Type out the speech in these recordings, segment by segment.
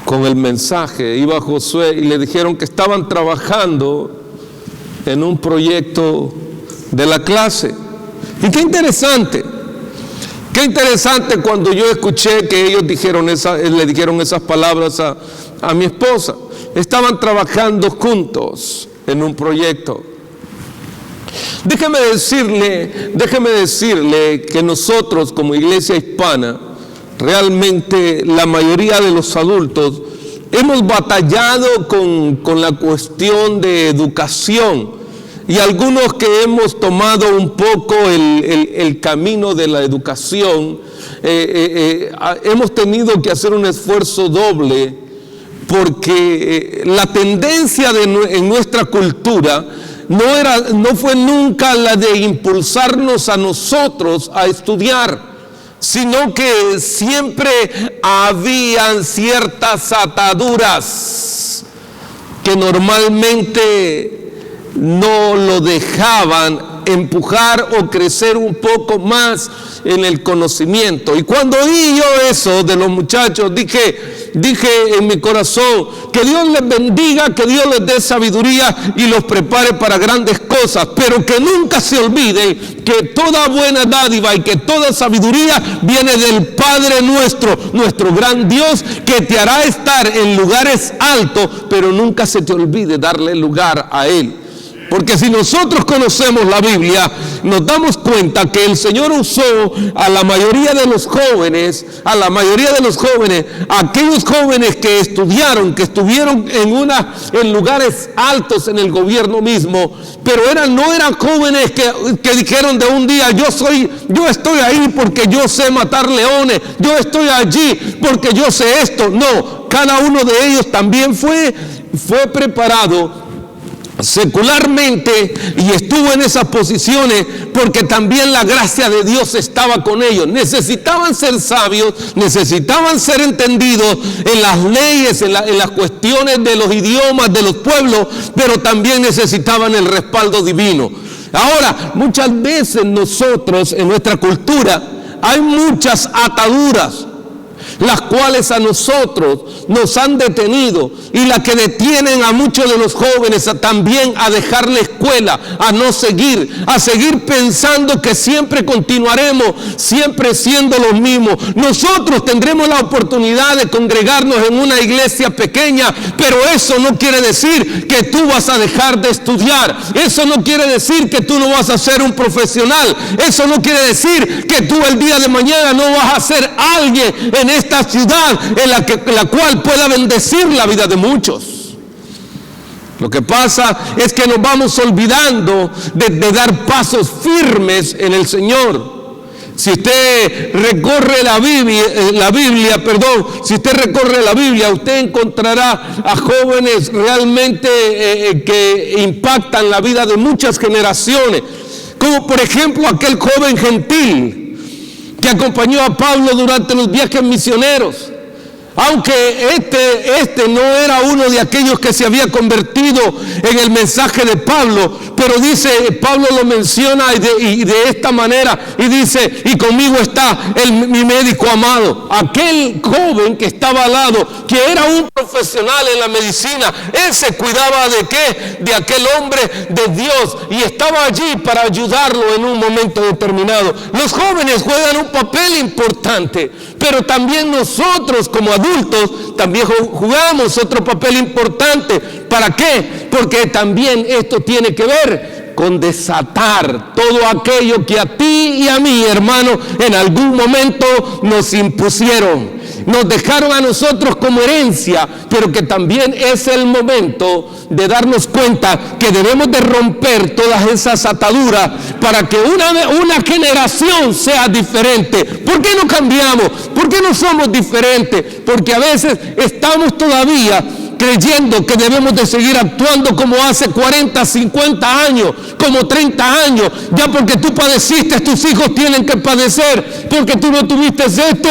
con el mensaje. Iba Josué y le dijeron que estaban trabajando en un proyecto de la clase. Y qué interesante cuando yo escuché que ellos le dijeron esas palabras a mi esposa. Estaban trabajando juntos en un proyecto. Déjeme decirle que nosotros como Iglesia Hispana, realmente la mayoría de los adultos hemos batallado con la cuestión de educación, y algunos que hemos tomado un poco el camino de la educación, hemos tenido que hacer un esfuerzo doble, porque la tendencia en nuestra cultura no fue nunca la de impulsarnos a nosotros a estudiar, sino que siempre habían ciertas ataduras que normalmente no lo dejaban empujar o crecer un poco más en el conocimiento. Y cuando oí yo eso de los muchachos, dije en mi corazón, que Dios les bendiga, que Dios les dé sabiduría y los prepare para grandes cosas, pero que nunca se olviden que toda buena dádiva y que toda sabiduría viene del Padre nuestro gran Dios, que te hará estar en lugares altos, pero nunca se te olvide darle lugar a Él. Porque si nosotros conocemos la Biblia, nos damos cuenta que el Señor usó a la mayoría de los jóvenes, aquellos jóvenes que estudiaron, que estuvieron en lugares altos en el gobierno mismo, pero no eran jóvenes que dijeron de un día, yo estoy ahí porque yo sé matar leones, yo estoy allí porque yo sé esto. No, cada uno de ellos también fue preparado secularmente y estuvo en esas posiciones porque también la gracia de Dios estaba con ellos. Necesitaban ser sabios, necesitaban ser entendidos en las leyes, en las cuestiones de los idiomas de los pueblos, pero también necesitaban el respaldo divino. Ahora, muchas veces nosotros en nuestra cultura hay muchas ataduras, las cuales a nosotros nos han detenido, y las que detienen a muchos de los jóvenes también a dejar la escuela, a seguir pensando que siempre continuaremos siempre siendo los mismos. Nosotros tendremos la oportunidad de congregarnos en una iglesia pequeña, pero eso no quiere decir que tú vas a dejar de estudiar. Eso no quiere decir que tú no vas a ser un profesional. Eso no quiere decir que tú el día de mañana no vas a ser alguien en esta ciudad en la cual pueda bendecir la vida de muchos. Lo que pasa es que nos vamos olvidando de dar pasos firmes en el Señor. Si usted recorre la Biblia, usted encontrará a jóvenes realmente que impactan la vida de muchas generaciones, como por ejemplo aquel joven gentil que acompañó a Pablo durante los viajes misioneros. Aunque este no era uno de aquellos que se había convertido en el mensaje de Pablo, pero Pablo lo menciona y de esta manera, y dice, y conmigo está mi médico amado. Aquel joven que estaba al lado, que era un profesional en la medicina, él se cuidaba de aquel hombre de Dios, y estaba allí para ayudarlo en un momento determinado. Los jóvenes juegan un papel importante, pero también nosotros como adultos también jugamos otro papel importante. ¿Para qué? Porque también esto tiene que ver con desatar todo aquello que a ti y a mí, hermano, en algún momento nos impusieron, nos dejaron a nosotros como herencia, pero que también es el momento de darnos cuenta que debemos de romper todas esas ataduras para que una generación sea diferente. ¿Por qué no cambiamos? ¿Por qué no somos diferentes? Porque a veces estamos todavía creyendo que debemos de seguir actuando como hace 40, 50 años, como 30 años. Ya porque tú padeciste, tus hijos tienen que padecer. Porque tú no tuviste esto,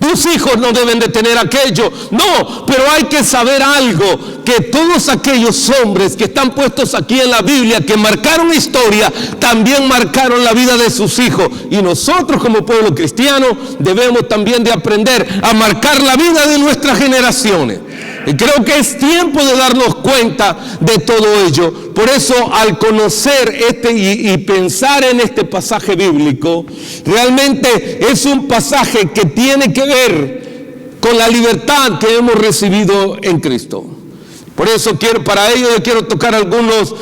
Tus hijos no deben de tener aquello. No, pero hay que saber algo, que todos aquellos hombres que están puestos aquí en la Biblia, que marcaron historia, también marcaron la vida de sus hijos. Y nosotros como pueblo cristiano debemos también de aprender a marcar la vida de nuestras generaciones. Y creo que es tiempo de darnos cuenta de todo ello. Por eso, al conocer y pensar en este pasaje bíblico, realmente es un pasaje que tiene que ver con la libertad que hemos recibido en Cristo. Por eso para ello yo quiero tocar algunos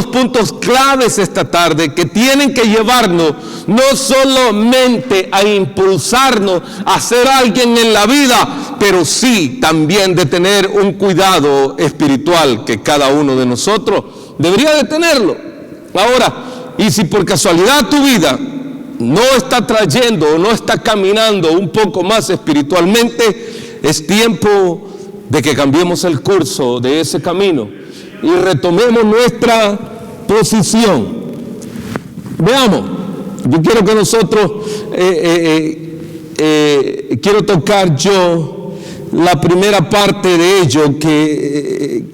puntos claves esta tarde que tienen que llevarnos no solamente a impulsarnos a ser alguien en la vida, pero sí también de tener un cuidado espiritual que cada uno de nosotros debería de tenerlo. Ahora, y si por casualidad tu vida no está trayendo o no está caminando un poco más espiritualmente, es tiempo de que cambiemos el curso de ese camino y retomemos nuestra posición. Veamos, yo quiero que nosotros, quiero tocar yo la primera parte de ello que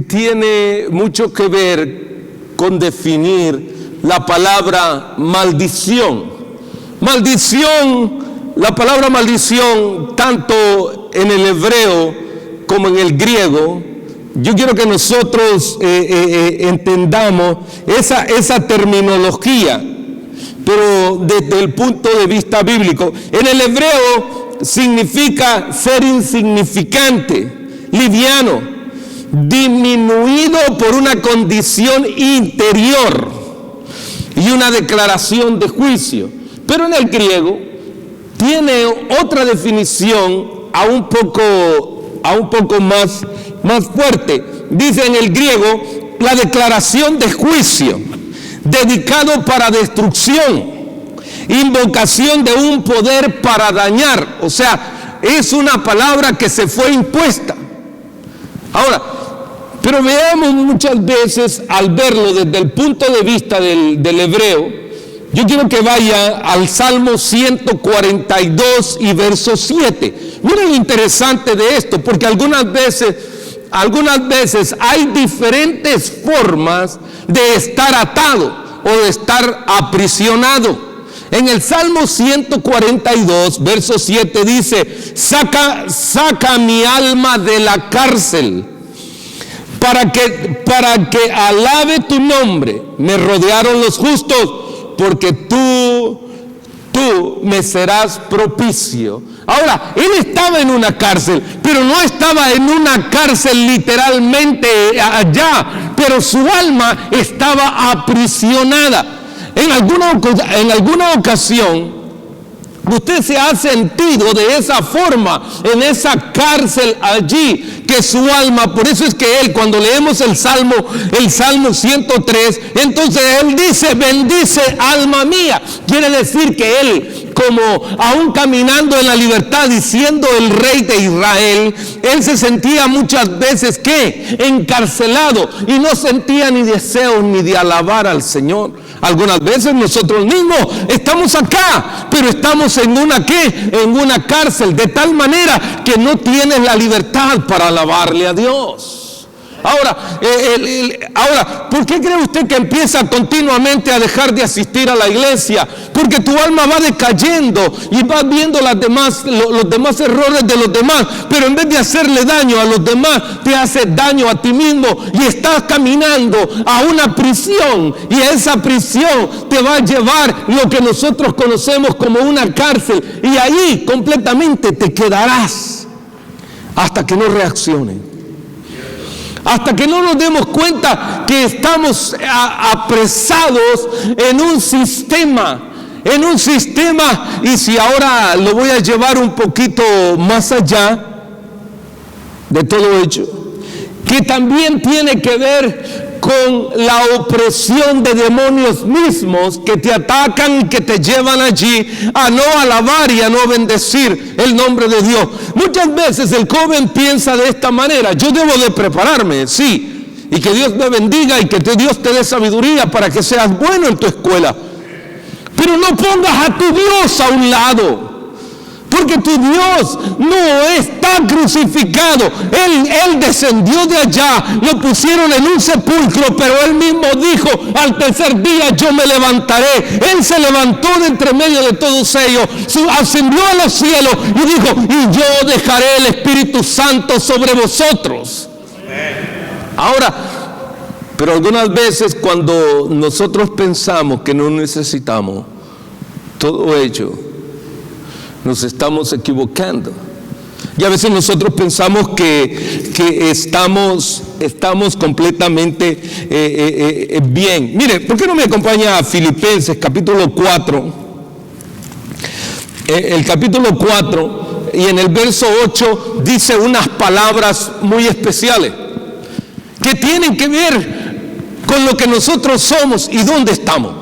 tiene mucho que ver con definir la palabra maldición. Maldición. La palabra maldición, tanto en el hebreo como en el griego, yo quiero que nosotros entendamos esa terminología, pero desde el punto de vista bíblico. En el hebreo significa ser insignificante, liviano, disminuido por una condición interior y una declaración de juicio. Pero en el griego tiene otra definición a un poco más fuerte. Dice en el griego, la declaración de juicio, dedicado para destrucción, invocación de un poder para dañar. O sea, es una palabra que se fue impuesta. Ahora, pero veamos muchas veces, al verlo desde el punto de vista del hebreo, yo quiero que vaya al Salmo 142 y verso 7. Miren lo interesante de esto, porque algunas veces hay diferentes formas de estar atado o de estar aprisionado. En el Salmo 142, verso 7 dice, saca mi alma de la cárcel, para que alabe tu nombre. Me rodearon los justos, porque tú me serás propicio. Ahora, él estaba en una cárcel, pero no estaba en una cárcel literalmente allá, pero su alma estaba aprisionada. En alguna ocasión, usted se ha sentido de esa forma, en esa cárcel allí, que su alma, por eso es que él, cuando leemos el Salmo 103, entonces él dice, bendice alma mía. Quiere decir que él, como aún caminando en la libertad y siendo el rey de Israel, él se sentía muchas veces, ¿qué? Encarcelado, y no sentía ni deseos ni de alabar al Señor. Algunas veces nosotros mismos estamos acá, pero estamos en una cárcel, de tal manera que no tienes la libertad para alabarle a Dios. Ahora, ¿por qué cree usted que empieza continuamente a dejar de asistir a la iglesia? Porque tu alma va decayendo y vas viendo los demás errores de los demás, pero en vez de hacerle daño a los demás, te hace daño a ti mismo y estás caminando a una prisión, y a esa prisión te va a llevar lo que nosotros conocemos como una cárcel, y ahí completamente te quedarás hasta que no reaccionen. Hasta que no nos demos cuenta que estamos apresados en un sistema, y si ahora lo voy a llevar un poquito más allá de todo ello, que también tiene que ver con la opresión de demonios mismos que te atacan y que te llevan allí a no alabar y a no bendecir el nombre de Dios. Muchas veces el joven piensa de esta manera: yo debo de prepararme, sí, y que Dios me bendiga y que Dios te dé sabiduría para que seas bueno en tu escuela, pero no pongas a tu Dios a un lado. porque tu Dios no está crucificado. Él descendió de allá, lo pusieron en un sepulcro, pero Él mismo dijo, al tercer día yo me levantaré. Él se levantó de entre medio de todos ellos, ascendió a los cielos y dijo, y yo dejaré el Espíritu Santo sobre vosotros. Ahora, pero algunas veces cuando nosotros pensamos que no necesitamos todo ello, nos estamos equivocando. Y a veces nosotros pensamos que estamos completamente bien. Mire, ¿por qué no me acompaña a Filipenses capítulo 4? El capítulo 4 y en el verso 8 dice unas palabras muy especiales que tienen que ver con lo que nosotros somos y dónde estamos.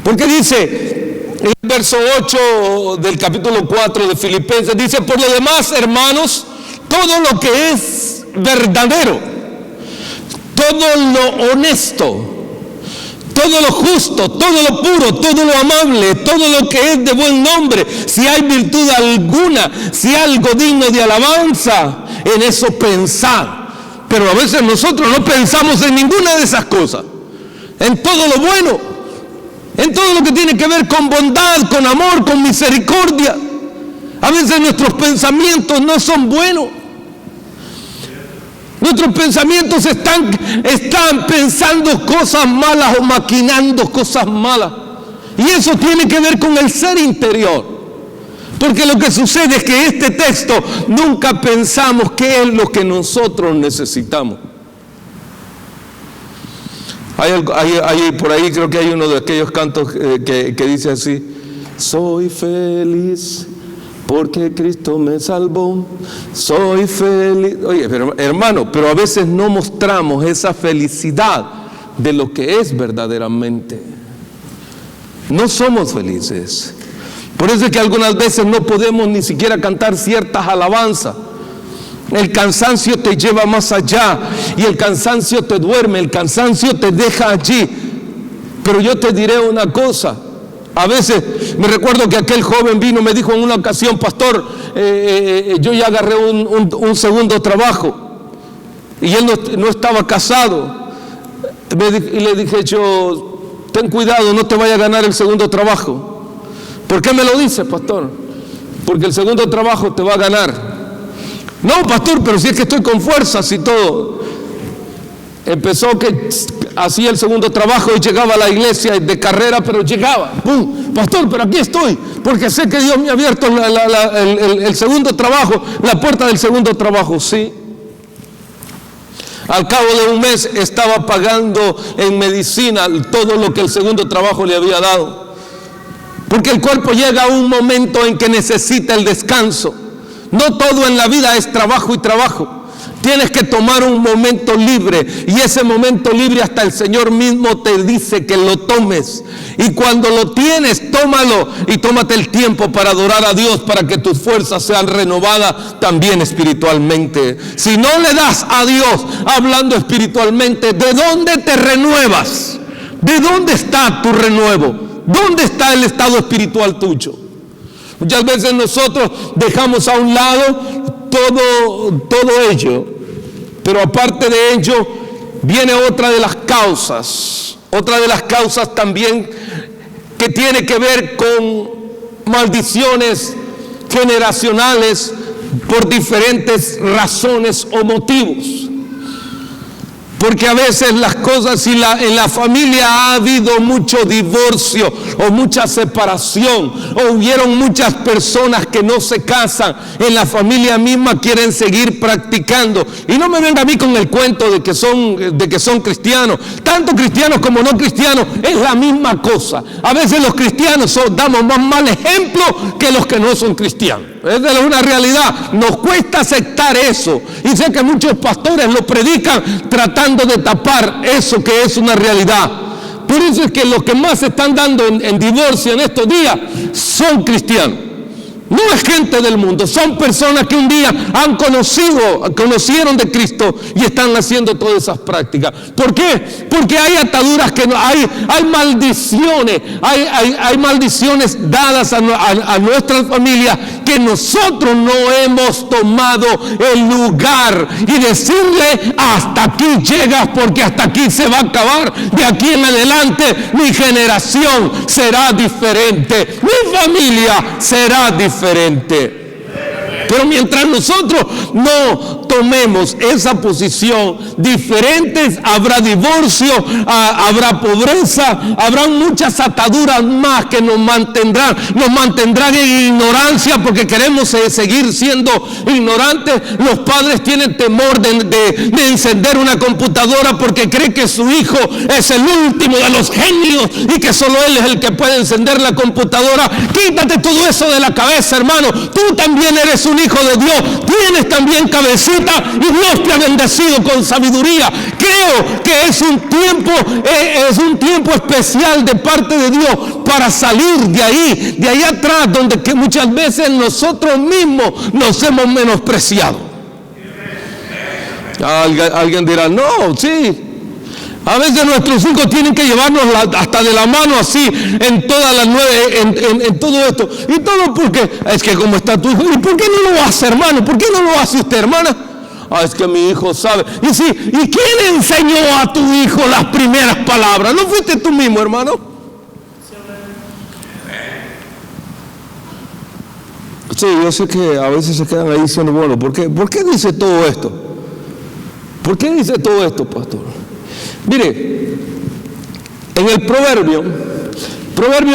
Porque dice en el verso 8 del capítulo 4 de Filipenses, dice, por lo demás, hermanos, todo lo que es verdadero, todo lo honesto, todo lo justo, todo lo puro, todo lo amable, todo lo que es de buen nombre, si hay virtud alguna, si algo digno de alabanza, en eso pensad. Pero a veces nosotros no pensamos en ninguna de esas cosas. En todo lo bueno, en todo lo que tiene que ver con bondad, con amor, con misericordia. A veces nuestros pensamientos no son buenos. Nuestros pensamientos están pensando cosas malas o maquinando cosas malas. Y eso tiene que ver con el ser interior. Porque lo que sucede es que este texto nunca pensamos qué es lo que nosotros necesitamos. Por ahí creo que hay uno de aquellos cantos que dice así: soy feliz porque Cristo me salvó, soy feliz. Oye, hermano, pero a veces no mostramos esa felicidad de lo que es verdaderamente. No somos felices. Por eso es que algunas veces no podemos ni siquiera cantar ciertas alabanzas. El cansancio te lleva más allá y el cansancio te duerme, el cansancio te deja allí. Pero yo te diré una cosa. A veces me recuerdo que aquel joven vino y me dijo en una ocasión: pastor, yo ya agarré un segundo trabajo. Y él no estaba casado. Y le dije yo: ten cuidado, no te vaya a ganar el segundo trabajo. ¿Por qué me lo dice, pastor? Porque el segundo trabajo te va a ganar. No, pastor, pero si es que estoy con fuerzas y todo. Empezó que hacía el segundo trabajo y llegaba a la iglesia de carrera, pero llegaba. ¡Pum! Pastor, pero aquí estoy, porque sé que Dios me ha abierto el segundo trabajo, la puerta del segundo trabajo. Sí. Al cabo de un mes estaba pagando en medicina todo lo que el segundo trabajo le había dado. Porque el cuerpo llega a un momento en que necesita el descanso. No todo en la vida es trabajo y trabajo. Tienes que tomar un momento libre, y ese momento libre hasta el Señor mismo te dice que lo tomes. Y cuando lo tienes, tómalo y tómate el tiempo para adorar a Dios, para que tus fuerzas sean renovadas también espiritualmente. Si no le das a Dios hablando espiritualmente, ¿de dónde te renuevas? ¿De dónde está tu renuevo? ¿Dónde está el estado espiritual tuyo? Muchas veces nosotros dejamos a un lado todo ello, pero aparte de ello viene otra de las causas también que tiene que ver con maldiciones generacionales por diferentes razones o motivos. Porque a veces las cosas, si en la familia ha habido mucho divorcio o mucha separación, o hubieron muchas personas que no se casan, en la familia misma quieren seguir practicando. Y no me venga a mí con el cuento de que son cristianos. Tanto cristianos como no cristianos es la misma cosa. A veces los cristianos damos más mal ejemplo que los que no son cristianos. Es una realidad. Nos cuesta aceptar eso. Y sé que muchos pastores lo predican tratando de tapar eso que es una realidad. Por eso es que los que más se están dando en divorcio en estos días son cristianos. No es gente del mundo, son personas que un día conocieron de Cristo y están haciendo todas esas prácticas. ¿Por qué? Porque hay ataduras que no, hay maldiciones, hay maldiciones dadas a nuestras familias que nosotros no hemos tomado el lugar y decirle: hasta aquí llegas, porque hasta aquí se va a acabar. De aquí en adelante mi generación será diferente, mi familia será diferente. Pero mientras nosotros no tomemos esa posición, diferentes, habrá divorcio, habrá pobreza, habrá muchas ataduras más que nos mantendrán en ignorancia, porque queremos seguir siendo ignorantes. Los padres tienen temor de encender una computadora porque creen que su hijo es el último de los genios y que solo él es el que puede encender la computadora. Quítate todo eso de la cabeza, hermano. Tú también eres un hijo de Dios, tienes también cabecita y Dios te ha bendecido con sabiduría. Creo que es un tiempo especial de parte de Dios para salir de ahí atrás, donde que muchas veces nosotros mismos nos hemos menospreciado. Alguien dirá: no, sí, a veces nuestros hijos tienen que llevarnos hasta de la mano así en todas las en todo esto. Y todo porque es que como está tu hijo. ¿Y por qué no lo hace, hermano? ¿Por qué no lo hace usted, hermana? Es que mi hijo sabe. ¿Y quién enseñó a tu hijo las primeras palabras? ¿No fuiste tú mismo, hermano? Sí, yo sé que a veces se quedan ahí diciendo: bueno, ¿por qué dice todo esto? ¿Por qué dice todo esto, pastor? Mire, en el Proverbio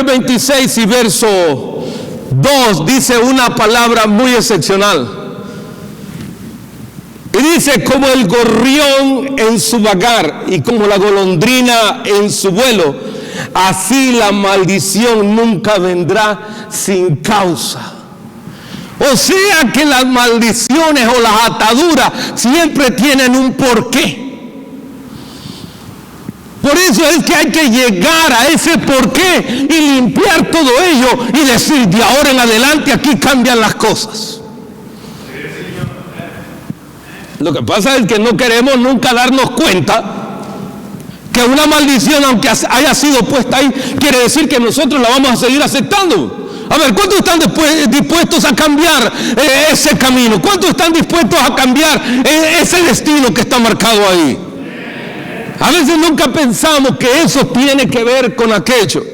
26 y verso 2 dice una palabra muy excepcional. Y dice: como el gorrión en su vagar y como la golondrina en su vuelo, así la maldición nunca vendrá sin causa. O sea que las maldiciones o las ataduras siempre tienen un porqué. Por eso es que hay que llegar a ese porqué y limpiar todo ello y decir: de ahora en adelante aquí cambian las cosas. Lo que pasa es que no queremos nunca darnos cuenta que una maldición, aunque haya sido puesta ahí, quiere decir que nosotros la vamos a seguir aceptando. A ver, ¿cuántos están dispuestos a cambiar ese camino? ¿Cuántos están dispuestos a cambiar ese destino que está marcado ahí? A veces nunca pensamos que eso tiene que ver con aquello.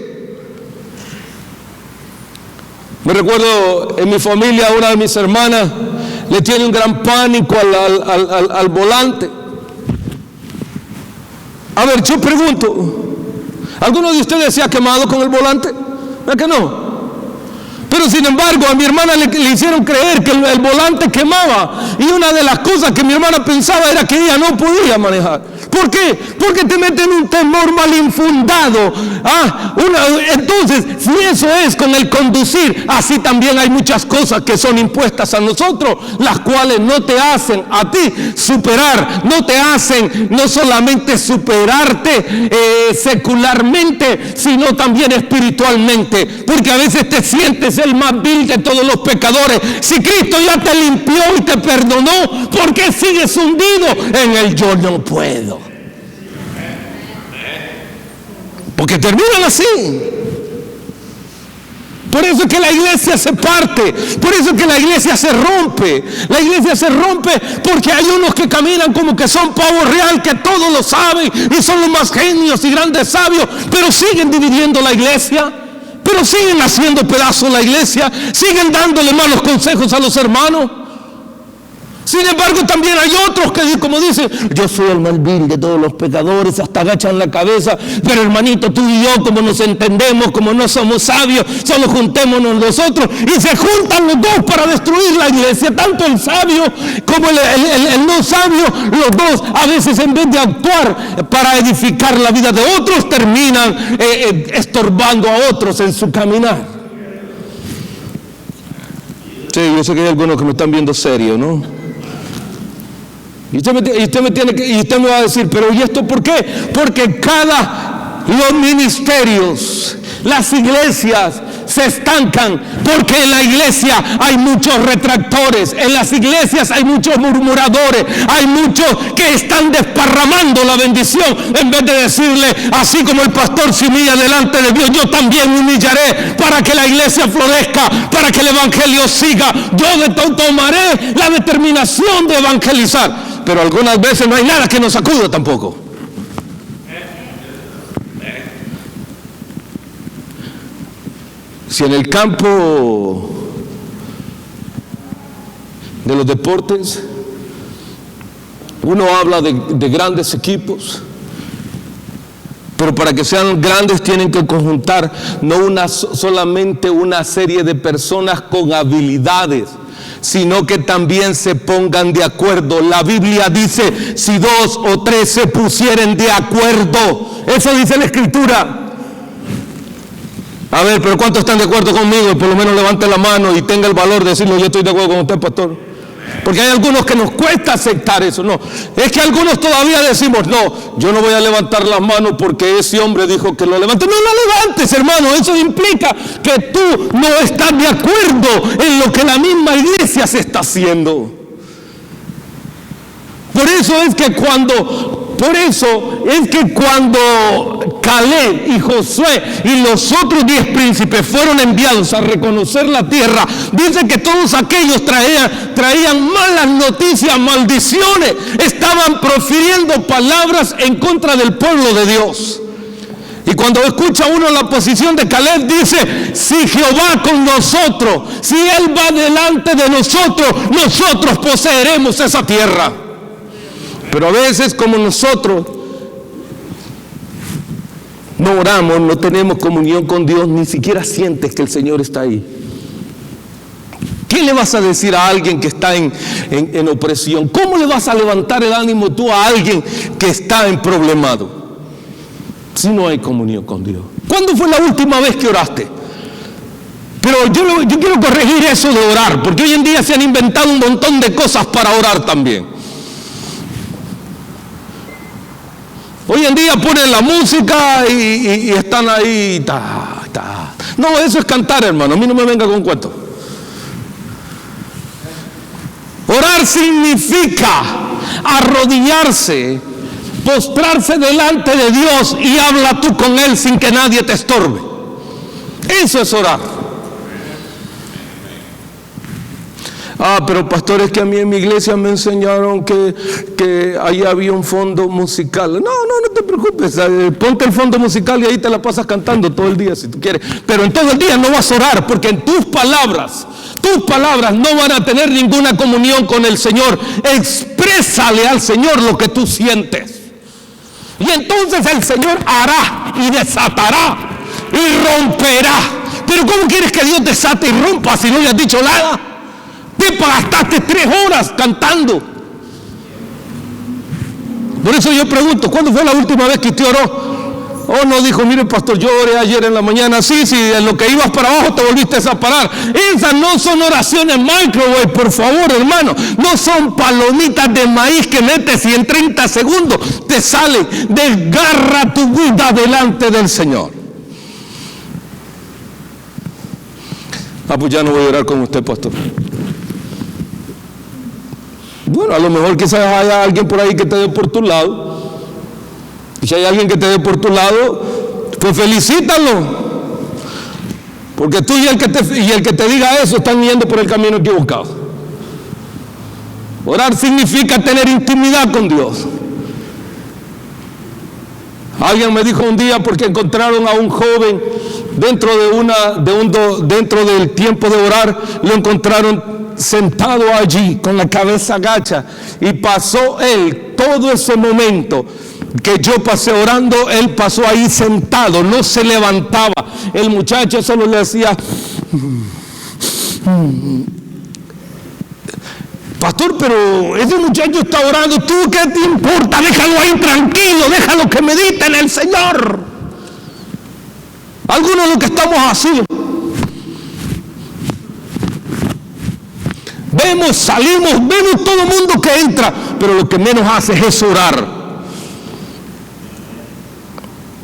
Me recuerdo en mi familia, una de mis hermanas le tiene un gran pánico al volante. A ver, yo pregunto: ¿alguno de ustedes se ha quemado con el volante? ¿Es que no? Pero sin embargo a mi hermana le hicieron creer que el volante quemaba, y una de las cosas que mi hermana pensaba era que ella no podía manejar. ¿Por qué? Porque te meten un temor mal infundado. Entonces, si eso es con el conducir, así también hay muchas cosas que son impuestas a nosotros, las cuales no te hacen a ti superar, no te hacen no solamente superarte secularmente, sino también espiritualmente, porque a veces te sientes el más vil de todos los pecadores. Si Cristo ya te limpió y te perdonó, ¿por qué sigues hundido en el yo no puedo? Porque terminan así. Por eso es que la iglesia se parte, por eso es que la iglesia se rompe. La iglesia se rompe porque hay unos que caminan como que son pavo real, que todos lo saben y son los más genios y grandes sabios, pero siguen dividiendo la iglesia, pero siguen haciendo pedazos la iglesia, siguen dándole malos consejos a los hermanos. Sin embargo, también hay otros que, como dicen: yo soy el más vil de todos los pecadores, hasta agachan la cabeza. Pero hermanito, tú y yo, como nos entendemos, como no somos sabios, solo juntémonos nosotros. Y se juntan los dos para destruir la iglesia, tanto el sabio como el no sabio. Los dos, a veces, en vez de actuar para edificar la vida de otros, terminan estorbando a otros en su caminar. Sí, yo sé que hay algunos que me están viendo serio, ¿no? Y usted me va a decir: pero ¿y esto por qué? Porque los ministerios, las iglesias, se estancan, porque en la iglesia hay muchos retractores, en las iglesias hay muchos murmuradores, hay muchos que están desparramando la bendición en vez de decirle, así como el pastor se humilla delante de Dios, yo también me humillaré para que la iglesia florezca, para que el evangelio siga. Yo tomaré la determinación de evangelizar, pero algunas veces no hay nada que nos sacuda tampoco. Si en el campo de los deportes uno habla de grandes equipos, pero para que sean grandes tienen que conjuntar no solamente una serie de personas con habilidades, sino que también se pongan de acuerdo. La Biblia dice, si 2 o 3 se pusieren de acuerdo, eso dice la Escritura. A ver, pero ¿cuántos están de acuerdo conmigo? Por lo menos levante la mano y tenga el valor de decirlo, yo estoy de acuerdo con usted, pastor. Porque hay algunos que nos cuesta aceptar eso. No, es que algunos todavía decimos, no, yo no voy a levantar las manos porque ese hombre dijo que lo levante. No lo levantes, hermano, eso implica que tú no estás de acuerdo en lo que la misma iglesia se está haciendo. Por eso es que cuando Caleb y Josué y los otros 10 príncipes fueron enviados a reconocer la tierra, dice que todos aquellos traían malas noticias, maldiciones, estaban profiriendo palabras en contra del pueblo de Dios. Y cuando escucha uno la posición de Caleb, dice, si Jehová con nosotros, si Él va delante de nosotros, nosotros poseeremos esa tierra. Pero a veces, como nosotros no oramos, no tenemos comunión con Dios, ni siquiera sientes que el Señor está ahí. ¿Qué le vas a decir a alguien que está en opresión? ¿Cómo le vas a levantar el ánimo tú a alguien que está en problemado? Si no hay comunión con Dios. ¿Cuándo fue la última vez que oraste? Pero yo quiero corregir eso de orar, porque hoy en día se han inventado un montón de cosas para orar también. Hoy en día ponen la música y están ahí. No, eso es cantar, hermano. A mí no me venga con cuentos. Orar significa arrodillarse, postrarse delante de Dios y habla tú con Él sin que nadie te estorbe. Eso es orar. Pero pastor, es que a mí en mi iglesia me enseñaron que ahí había un fondo musical. No te preocupes, ponte el fondo musical y ahí te la pasas cantando todo el día si tú quieres. Pero en todo el día no vas a orar, porque en tus palabras no van a tener ninguna comunión con el Señor. Exprésale al Señor lo que tú sientes. Y entonces el Señor hará y desatará y romperá. Pero ¿cómo quieres que Dios desate y rompa si no le has dicho nada? Te gastaste 3 horas cantando. Por eso yo pregunto, ¿cuándo fue la última vez que usted oró? Oh, no, dijo, mire pastor, yo oré ayer en la mañana. Sí, en lo que ibas para abajo te volviste a parar. Esas no son oraciones microwave, por favor, hermano. No son palomitas de maíz que metes y en 30 segundos te sale. Desgarra tu vida delante del Señor. Pues ya no voy a orar con usted, pastor. Bueno, a lo mejor quizás haya alguien por ahí que te dé por tu lado. Y si hay alguien que te dé por tu lado, pues felicítalo. Porque tú y el que te diga eso están yendo por el camino equivocado. Orar significa tener intimidad con Dios. Alguien me dijo un día, porque encontraron a un joven dentro del tiempo de orar, lo encontraron sentado allí con la cabeza agacha, y pasó él todo ese momento que yo pasé orando, él pasó ahí sentado, no se levantaba. El muchacho solo le hacía pastor, pero ese muchacho está orando, ¿tú qué te importa? Déjalo ahí tranquilo, déjalo que medite en el Señor. Algunos de los que estamos así, vemos, salimos, vemos todo el mundo que entra, pero lo que menos hace es orar.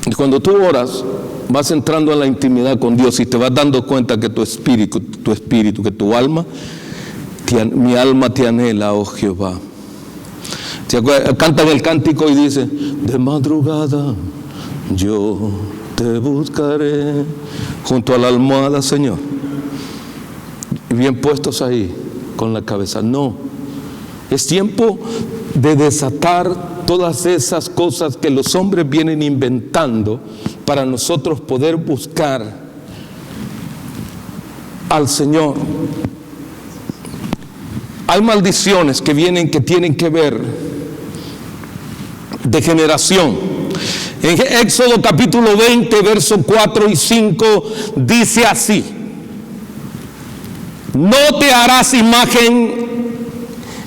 Y cuando tú oras, vas entrando en la intimidad con Dios y te vas dando cuenta que tu espíritu, que tu alma, mi alma te anhela, oh Jehová. Cantan el cántico y dice: de madrugada yo te buscaré junto a la almohada, Señor, y bien puestos ahí con la cabeza. No, es tiempo de desatar todas esas cosas que los hombres vienen inventando para nosotros poder buscar al Señor. Hay maldiciones que vienen, que tienen que ver de generación. En Éxodo capítulo 20, versos 4 y 5 dice así: no te harás imagen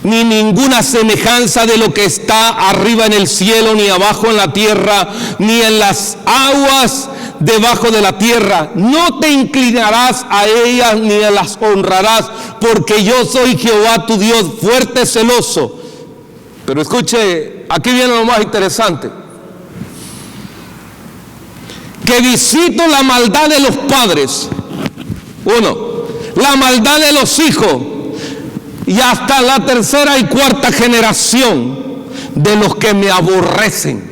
ni ninguna semejanza de lo que está arriba en el cielo, ni abajo en la tierra, ni en las aguas debajo de la tierra. No te inclinarás a ellas ni las honrarás, porque yo soy Jehová tu Dios, fuerte, celoso. Pero escuche, aquí viene lo más interesante: que visito la maldad de los padres, la maldad de los hijos, y hasta la tercera y cuarta generación de los que me aborrecen.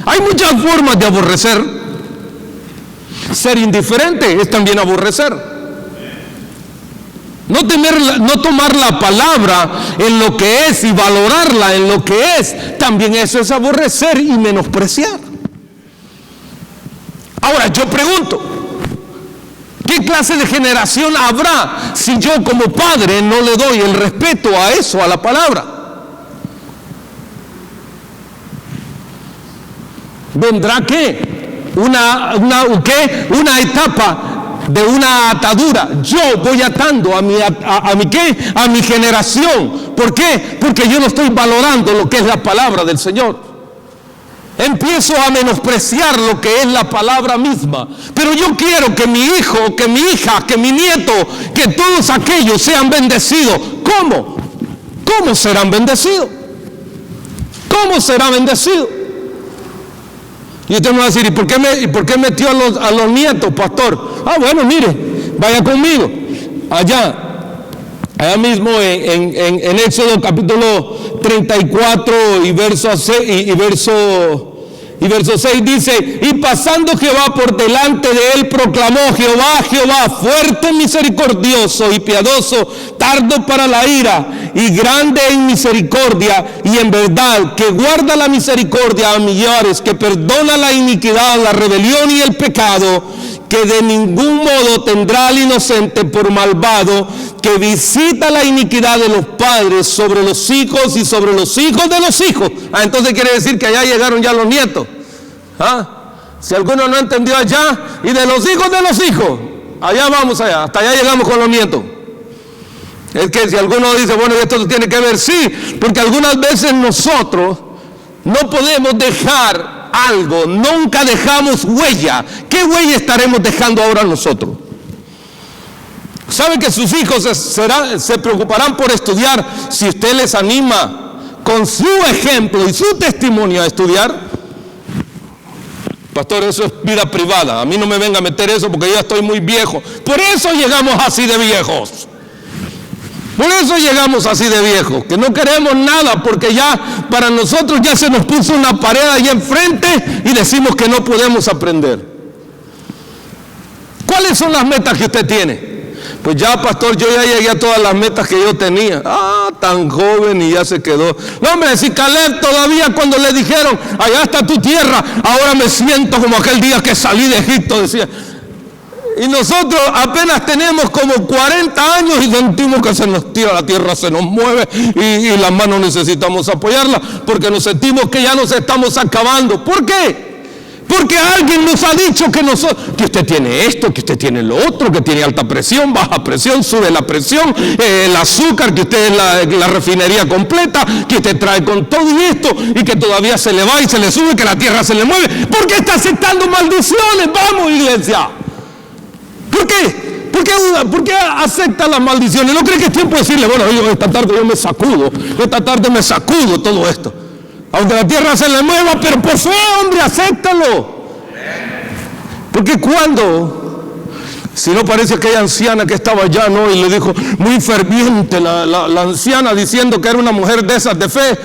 Hay muchas formas de aborrecer. Ser indiferente es también aborrecer. No tomar la palabra en lo que es y valorarla en lo que es, también eso es aborrecer y menospreciar. Ahora yo pregunto, ¿qué clase de generación habrá si yo como padre no le doy el respeto a eso, a la palabra? ¿Vendrá qué? Una etapa de una atadura. Yo voy atando a mi generación. ¿Por qué? Porque yo no estoy valorando lo que es la palabra del Señor. Empiezo a menospreciar lo que es la palabra misma. Pero yo quiero que mi hijo, que mi hija, que mi nieto, que todos aquellos sean bendecidos. ¿Cómo? ¿Cómo serán bendecidos? ¿Cómo será bendecido? Y usted me va a decir: ¿y por qué metió a los nietos, pastor? Ah, bueno, mire, vaya conmigo. Allá mismo en Éxodo capítulo 34 y verso 6 dice: y pasando Jehová por delante de él, proclamó: Jehová, fuerte, misericordioso y piadoso, tardo para la ira y grande en misericordia y en verdad, que guarda la misericordia a millares, que perdona la iniquidad, la rebelión y el pecado, que de ningún modo tendrá al inocente por malvado, que visita la iniquidad de los padres sobre los hijos y sobre los hijos de los hijos. Entonces quiere decir que allá llegaron ya los nietos. Si alguno no entendió allá, y de los hijos, allá vamos allá, hasta allá llegamos con los nietos. Es que si alguno dice: bueno, esto tiene que ver, sí, porque algunas veces nosotros no podemos dejar algo, nunca dejamos huella. ¿Qué huella estaremos dejando ahora nosotros? ¿Sabe que sus hijos se preocuparán por estudiar si usted les anima con su ejemplo y su testimonio a estudiar? Pastor, eso es vida privada. A mí no me venga a meter eso porque yo ya estoy muy viejo. Por eso llegamos así de viejos. Por eso llegamos así de viejos, que no queremos nada, porque ya para nosotros ya se nos puso una pared ahí enfrente y decimos que no podemos aprender. ¿Cuáles son las metas que usted tiene? Pues ya, pastor, yo ya llegué a todas las metas que yo tenía. Tan joven y ya se quedó. No, hombre, si Caleb todavía cuando le dijeron: allá está tu tierra, ahora me siento como aquel día que salí de Egipto, decía. Y nosotros apenas tenemos como 40 años y sentimos que se nos tira la tierra, se nos mueve y las manos necesitamos apoyarla, porque nos sentimos que ya nos estamos acabando. ¿Por qué? Porque alguien nos ha dicho que usted tiene esto, que usted tiene lo otro, que tiene alta presión, baja presión, sube la presión, el azúcar, que usted es la refinería completa, que usted trae con todo esto, y que todavía se le va y se le sube, que la tierra se le mueve. ¿Por qué está aceptando maldiciones? Vamos, iglesia. ¿Por qué? ¿Por qué acepta las maldiciones? ¿No cree que es tiempo de decirle: bueno, esta tarde yo me sacudo, esta tarde me sacudo todo esto? Aunque la tierra se le mueva, pero por fe, hombre, acéptalo. Porque si no parece aquella anciana que estaba allá, ¿no? Y le dijo, muy ferviente la anciana, diciendo que era una mujer de esas de fe,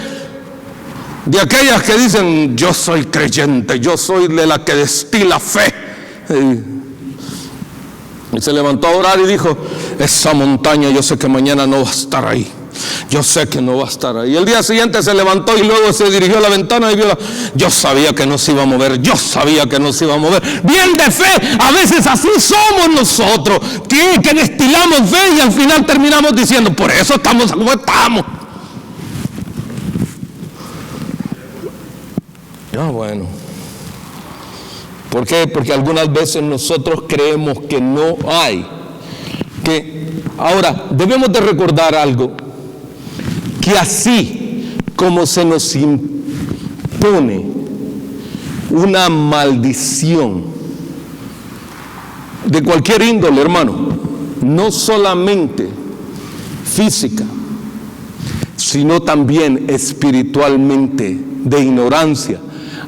de aquellas que dicen, yo soy creyente, yo soy de la que destila fe. Y se levantó a orar y dijo, esa montaña yo sé que mañana no va a estar ahí. Yo sé que no va a estar ahí. El día siguiente se levantó y luego se dirigió a la ventana y vio yo sabía que no se iba a mover, yo sabía que no se iba a mover. Bien de fe, a veces así somos nosotros, que destilamos fe y al final terminamos diciendo, por eso estamos como estamos. Bueno. ¿Por qué? Porque algunas veces nosotros creemos que no hay. Ahora, debemos de recordar algo. Que así como se nos impone una maldición de cualquier índole, hermano, no solamente física, sino también espiritualmente, de ignorancia,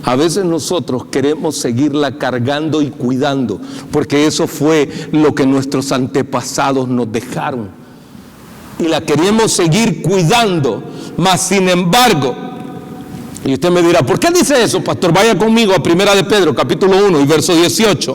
a veces nosotros queremos seguirla cargando y cuidando, porque eso fue lo que nuestros antepasados nos dejaron. Y la queremos seguir cuidando, mas sin embargo, y usted me dirá, ¿por qué dice eso, pastor? Vaya conmigo a 1 de Pedro, capítulo 1 y verso 18.